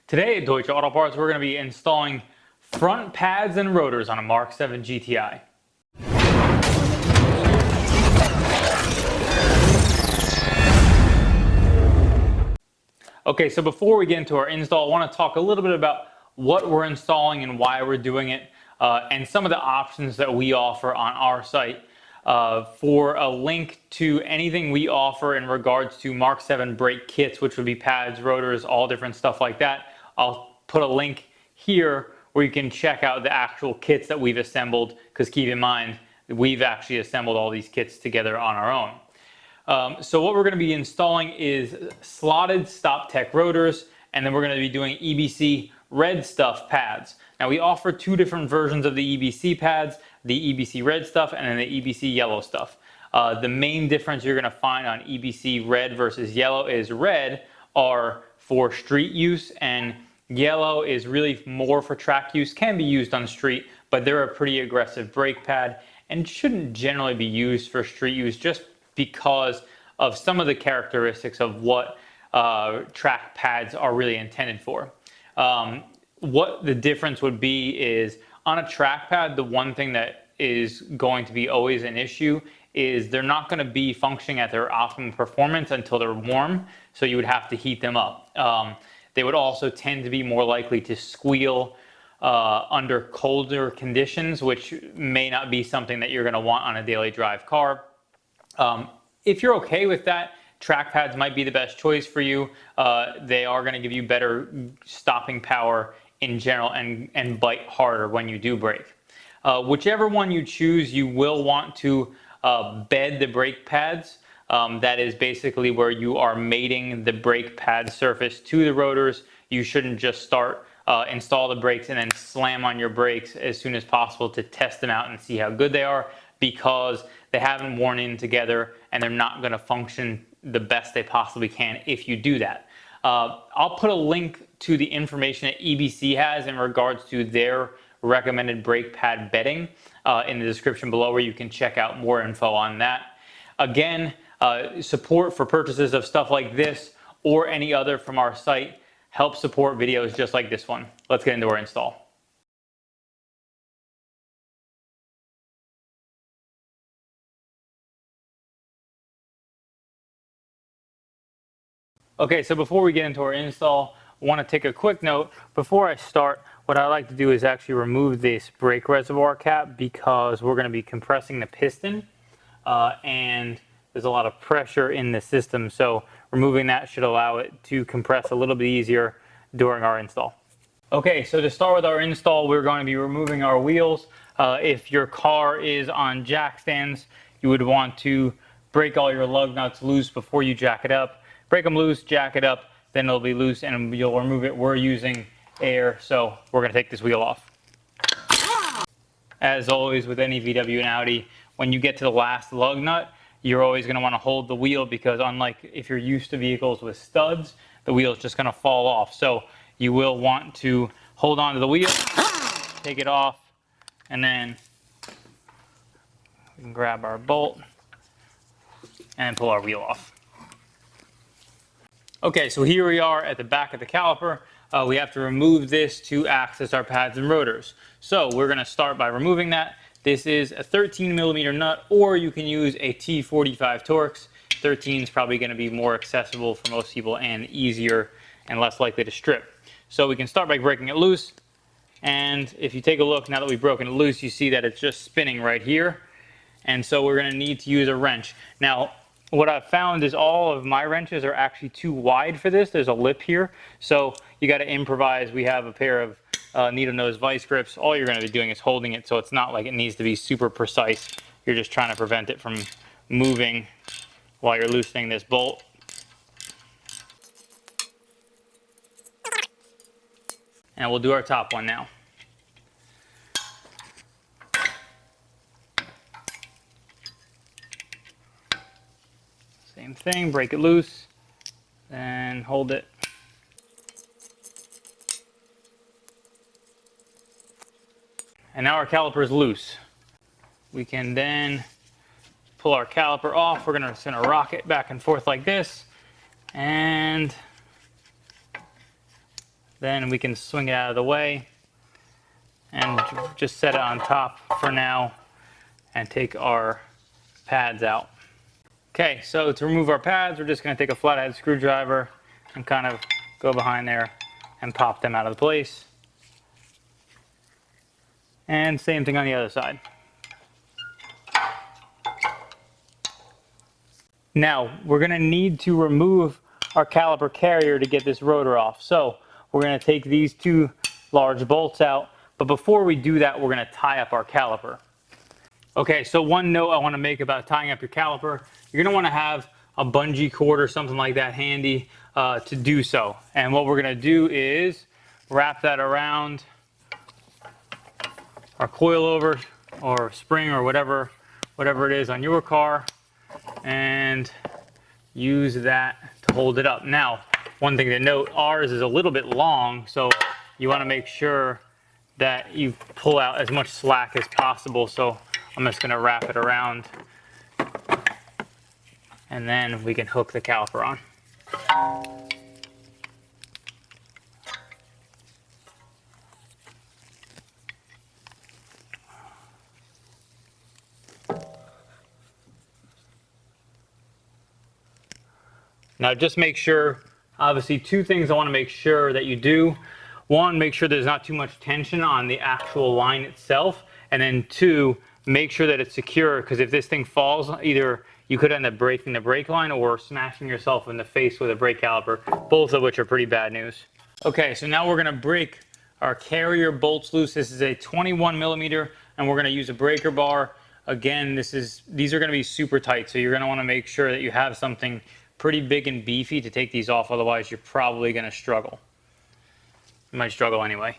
Today at Deutsche Auto Parts, we're going to be installing front pads and rotors on a MK7 GTI. Okay, so before we get into our install, I want to talk a little bit about what we're installing and why we're doing it, and some of the options that we offer on our site. For a link to anything we offer in regards to MK7 brake kits, which would be pads, rotors, all different stuff like that, I'll put a link here where you can check out the actual kits that we've assembled, because keep in mind, we've actually assembled all these kits together on our own. So what we're going to be installing is slotted Stoptech rotors, and then we're going to be doing EBC red stuff pads. Now we offer two different versions of the EBC pads, the EBC red stuff and then the EBC yellow stuff. The main difference you're going to find on EBC red versus yellow is red are for street use and yellow is really more for track use, can be used on street, but they're a pretty aggressive brake pad and shouldn't generally be used for street use just because of some of the characteristics of what track pads are really intended for. What the difference would be is on a track pad, the one thing that is going to be always an issue is they're not going to be functioning at their optimum performance until they're warm, so you would have to heat them up. They would also tend to be more likely to squeal under colder conditions, which may not be something that you're going to want on a daily drive car. If you're okay with that, track pads might be the best choice for you. They are going to give you better stopping power in general and bite harder when you do brake. Whichever one you choose, you will want to bed the brake pads. That is basically where you are mating the brake pad surface to the rotors. You shouldn't just install the brakes and then slam on your brakes as soon as possible to test them out and see how good they are, because they haven't worn in together and they're not going to function the best they possibly can if you do that. I'll put a link to the information that EBC has in regards to their recommended brake pad bedding in the description below, where you can check out more info on that. Again, support for purchases of stuff like this or any other from our site helps support videos just like this one. Let's get into our install. Okay, so before we get into our install, I want to take a quick note. Before I start, what I like to do is actually remove this brake reservoir cap, because we're going to be compressing the piston and there's a lot of pressure in the system. So removing that should allow it to compress a little bit easier during our install. Okay, so to start with our install, we're going to be removing our wheels. If your car is on jack stands, you would want to break all your lug nuts loose before you jack it up. Break them loose, jack it up, then it'll be loose and you'll remove it. We're using air, so we're going to take this wheel off. As always with any VW and Audi, when you get to the last lug nut, you're always going to want to hold the wheel, because unlike if you're used to vehicles with studs, the wheel is just going to fall off. So you will want to hold on to the wheel, take it off, and then we can grab our bolt and pull our wheel off. Okay, so here we are at the back of the caliper. We have to remove this to access our pads and rotors. So we're going to start by removing that. This is a 13 millimeter nut, or you can use a T45 Torx. 13 is probably going to be more accessible for most people and easier and less likely to strip. So we can start by breaking it loose. And if you take a look, now that we've broken it loose, you see that it's just spinning right here. And so we're going to need to use a wrench. Now, what I've found is all of my wrenches are actually too wide for this. There's a lip here, so you got to improvise. We have a pair of needle nose vice grips. All you're going to be doing is holding it, so it's not like it needs to be super precise. You're just trying to prevent it from moving while you're loosening this bolt. And we'll do our top one now. Same thing, break it loose, and hold it. And now our caliper is loose. We can then pull our caliper off. We're just gonna rock it back and forth like this, and Then we can swing it out of the way and just set it on top for now and take our pads out. Okay, so to remove our pads, we're just going to take a flathead screwdriver and kind of go behind there and pop them out of place. And same thing on the other side. Now, we're going to need to remove our caliper carrier to get this rotor off. So we're going to take these two large bolts out. But before we do that, we're going to tie up our caliper. Okay, so one note I want to make about tying up your caliper. You're going to want to have a bungee cord or something like that handy to do so. And what we're going to do is wrap that around our coilover or spring or whatever it is on your car, and use that to hold it up. Now, one thing to note, ours is a little bit long, so you want to make sure that you pull out as much slack as possible. So I'm just going to wrap it around, and then we can hook the caliper on. Now just make sure, obviously two things I want to make sure that you do. One, make sure there's not too much tension on the actual line itself. And then two, make sure that it's secure, because if this thing falls, either you could end up breaking the brake line or smashing yourself in the face with a brake caliper, both of which are pretty bad news. Okay, so now we're going to break our carrier bolts loose. This is a 21 millimeter, and we're going to use a breaker bar. Again, these are going to be super tight, so you're going to want to make sure that you have something pretty big and beefy to take these off, otherwise you're probably going to struggle. You might struggle anyway.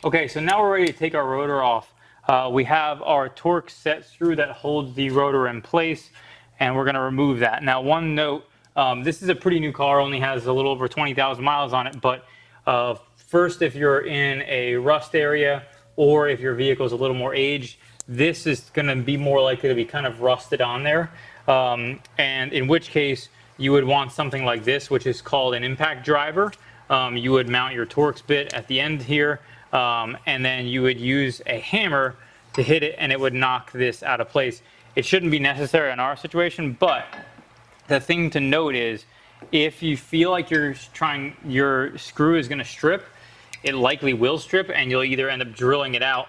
Okay, so now we're ready to take our rotor off. We have our torque set screw that holds the rotor in place, and we're going to remove that. Now, one note, this is a pretty new car, only has a little over 20,000 miles on it, but first, if you're in a rust area or if your vehicle is a little more aged, this is going to be more likely to be kind of rusted on there, and in which case you would want something like this, which is called an impact driver. You would mount your Torx bit at the end here, and then you would use a hammer to hit it, and it would knock this out of place. It shouldn't be necessary in our situation, but the thing to note is if you feel like your screw is going to strip, it likely will strip, and you'll either end up drilling it out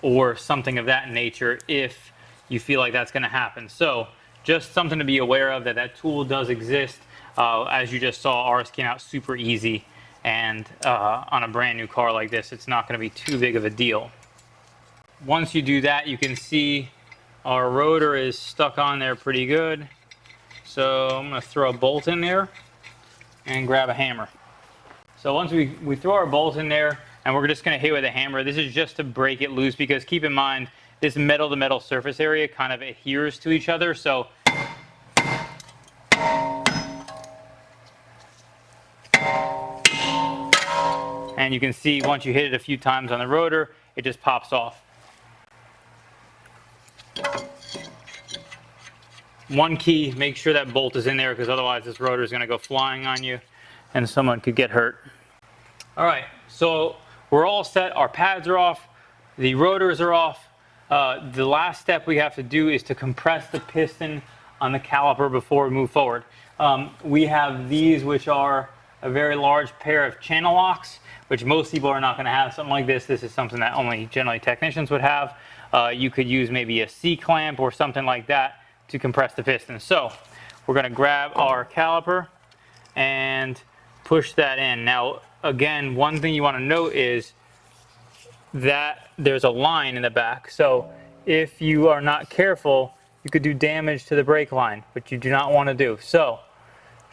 or something of that nature if you feel like that's going to happen. So just something to be aware of, that tool does exist. As you just saw, ours came out super easy, and on a brand new car like this, it's not going to be too big of a deal. Once you do that, you can see our rotor is stuck on there pretty good. So I'm going to throw a bolt in there and grab a hammer. So once we throw our bolt in there, and we're just going to hit with a hammer. This is just to break it loose, because keep in mind, this metal to metal surface area kind of adheres to each other. So and you can see once you hit it a few times on the rotor, it just pops off. One key, make sure that bolt is in there, because otherwise this rotor is going to go flying on you and someone could get hurt. All right, so we're all set. Our pads are off. The rotors are off. The last step we have to do is to compress the piston on the caliper before we move forward. We have these, which are a very large pair of channel locks, which most people are not going to have something like this. This is something that only generally technicians would have. You could use maybe a C-clamp or something like that to compress the piston. So we're going to grab our caliper and push that in. Now, again, one thing you want to note is that there's a line in the back. So if you are not careful, you could do damage to the brake line, which you do not want to do. So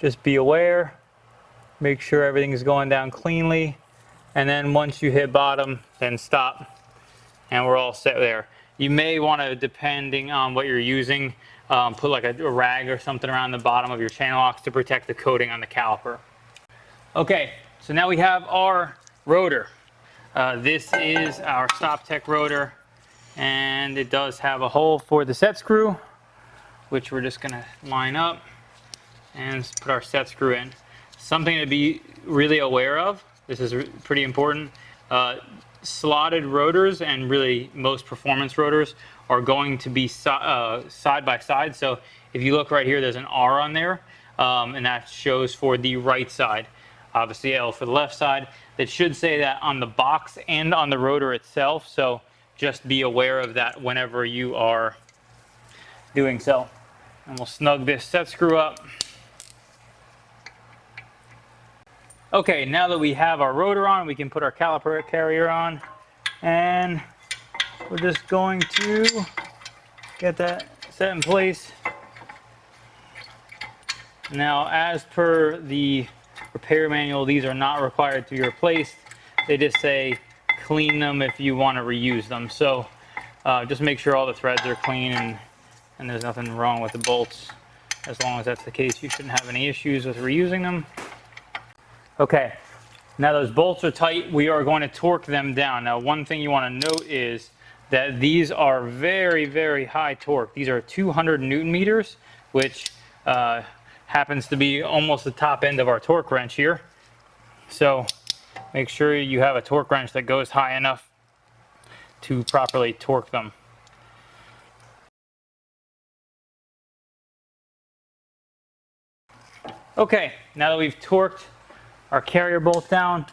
just be aware, make sure everything's going down cleanly, and then once you hit bottom, then stop, and we're all set there. You may want to, depending on what you're using, put like a rag or something around the bottom of your channel locks to protect the coating on the caliper. Okay, so now we have our rotor. This is our Stoptech rotor, and it does have a hole for the set screw, which we're just going to line up and put our set screw in. Something to be really aware of, this is pretty important, slotted rotors and really most performance rotors are going to be side by side. So if you look right here, there's an R on there, and that shows for the right side. Obviously L for the left side. That should say that on the box and on the rotor itself, so just be aware of that whenever you are doing so. And we'll snug this set screw up. Okay, now that we have our rotor on, we can put our caliper carrier on, and we're just going to get that set in place. Now, as per the repair manual, these are not required to be replaced. They just say clean them if you want to reuse them. So just make sure all the threads are clean and there's nothing wrong with the bolts. As long as that's the case, you shouldn't have any issues with reusing them. Okay, now those bolts are tight, we are going to torque them down. Now, one thing you want to note is that these are very, very high torque. These are 200 Newton meters, which happens to be almost the top end of our torque wrench here. So make sure you have a torque wrench that goes high enough to properly torque them. Okay, now that we've torqued our carrier bolts down,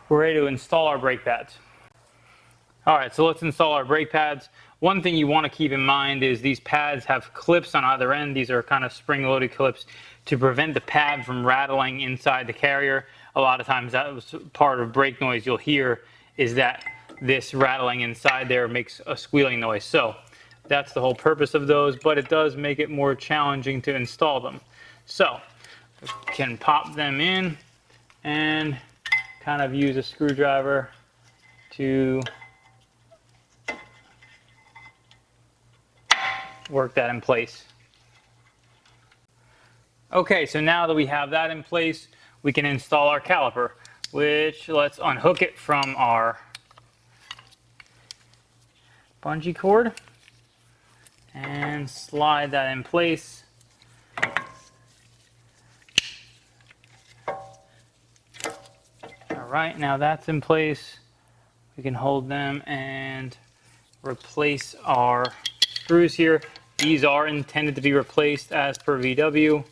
we're ready to install our brake pads. All right, so let's install our brake pads. One thing you want to keep in mind is these pads have clips on either end. These are kind of spring-loaded clips to prevent the pad from rattling inside the carrier. A lot of times that was part of brake noise you'll hear, is that this rattling inside there makes a squealing noise. So that's the whole purpose of those, but it does make it more challenging to install them. So we can pop them in and kind of use a screwdriver to work that in place. Okay, so now that we have that in place, we can install our caliper, which let's unhook it from our bungee cord and slide that in place. All right, now that's in place, we can hold them and replace our screws here. These are intended to be replaced as per VW.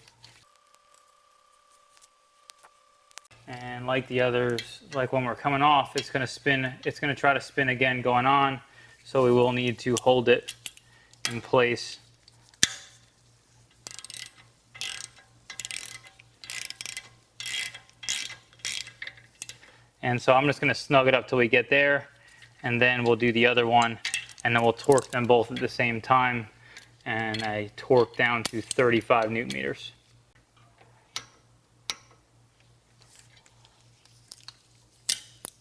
And like the others, like when we're coming off, it's going to spin, it's going to try to spin again going on. So we will need to hold it in place. And so I'm just going to snug it up till we get there, and then we'll do the other one, and then we'll torque them both at the same time, and I torque down to 35 Newton meters.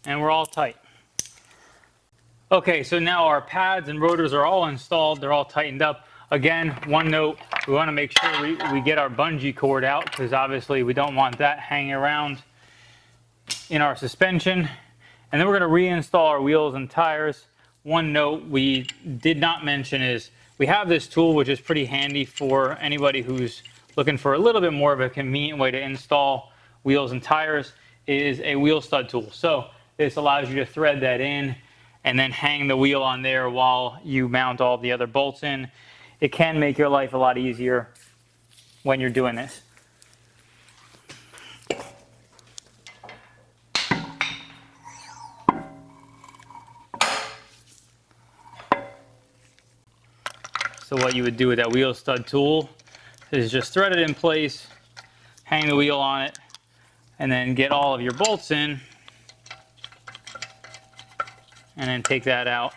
And we're all tight. Okay, so now our pads and rotors are all installed, they're all tightened up. Again, one note, we want to make sure we get our bungee cord out, because obviously we don't want that hanging around in our suspension. And then we're going to reinstall our wheels and tires. One note we did not mention is we have this tool, which is pretty handy for anybody who's looking for a little bit more of a convenient way to install wheels and tires, is a wheel stud tool. So this allows you to thread that in and then hang the wheel on there while you mount all the other bolts in. It can make your life a lot easier when you're doing this. So what you would do with that wheel stud tool is just thread it in place, hang the wheel on it, and then get all of your bolts in, and then take that out.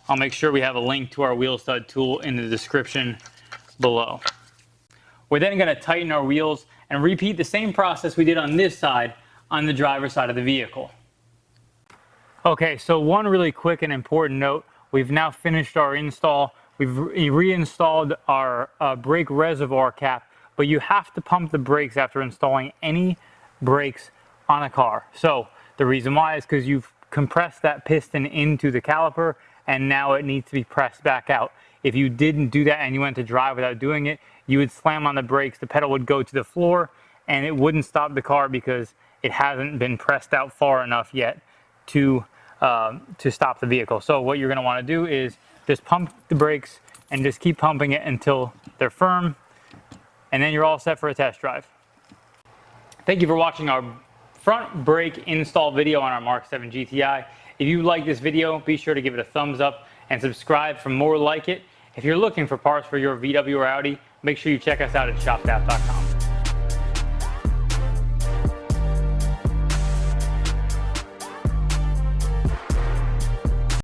I'll make sure we have a link to our wheel stud tool in the description below. We're then going to tighten our wheels and repeat the same process we did on this side on the driver's side of the vehicle. Okay, so one really quick and important note, we've now finished our install. We've reinstalled our brake reservoir cap, but but you have to pump the brakes after installing any brakes on a car. So the reason why is because you've compressed that piston into the caliper and now it needs to be pressed back out. If you didn't do that and you went to drive without doing it, you would slam on the brakes, the pedal would go to the floor, and it wouldn't stop the car because it hasn't been pressed out far enough yet to stop the vehicle. So what you're going to want to do is just pump the brakes and just keep pumping it until they're firm, and then you're all set for a test drive. Thank you for watching our front brake install video on our MK7 GTI. If you like this video, be sure to give it a thumbs up and subscribe for more like it. If you're looking for parts for your VW or Audi, make sure you check us out at shopdap.com.